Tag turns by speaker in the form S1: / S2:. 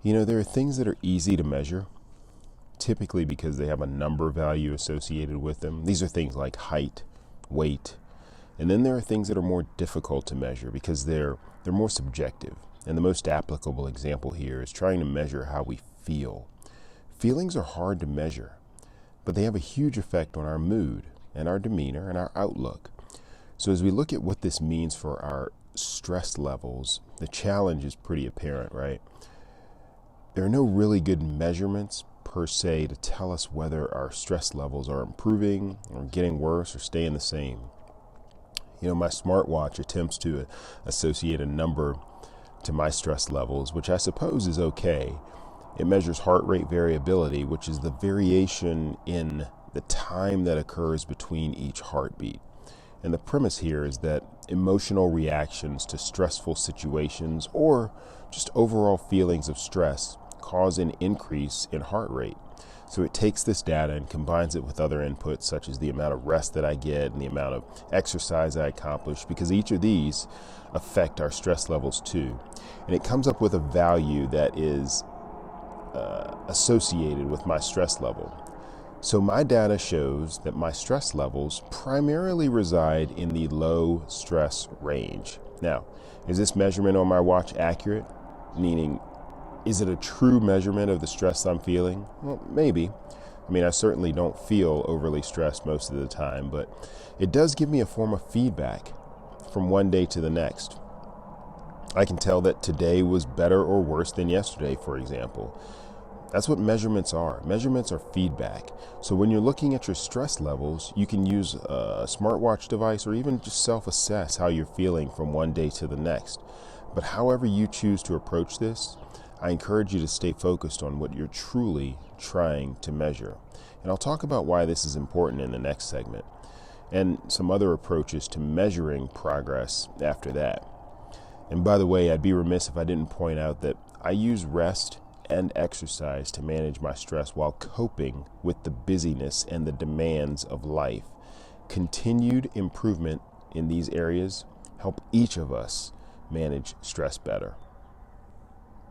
S1: You know, there are things that are easy to measure, typically because they have a number value associated with them. These are things like height, weight, and then there are things that are more difficult to measure because they're more subjective. And the most applicable example here is trying to measure how we feel. Feelings are hard to measure, but they have a huge effect on our mood and our demeanor and our outlook. So as we look at what this means for our stress levels, the challenge is pretty apparent, right? There are no really good measurements per se to tell us whether our stress levels are improving or getting worse or staying the same. You know, my smartwatch attempts to associate a number to my stress levels, which I suppose is okay. It measures heart rate variability, which is the variation in the time that occurs between each heartbeat. And the premise here is that emotional reactions to stressful situations or just overall feelings of stress cause an increase in heart rate. So it takes this data and combines it with other inputs such as the amount of rest that I get and the amount of exercise I accomplish, because each of these affect our stress levels too. And it comes up with a value that is associated with my stress level. So my data shows that my stress levels primarily reside in the low stress range. Now, is this measurement on my watch accurate? Meaning, is it a true measurement of the stress I'm feeling? Well, maybe. I mean, I certainly don't feel overly stressed most of the time, but it does give me a form of feedback from one day to the next. I can tell that today was better or worse than yesterday, for example. That's what measurements are. Measurements are feedback. So when you're looking at your stress levels, you can use a smartwatch device or even just self-assess how you're feeling from one day to the next. But however you choose to approach this, I encourage you to stay focused on what you're truly trying to measure. And I'll talk about why this is important in the next segment and some other approaches to measuring progress after that. And by the way, I'd be remiss if I didn't point out that I use rest and exercise to manage my stress while coping with the busyness and the demands of life. Continued improvement in these areas help each of us manage stress better.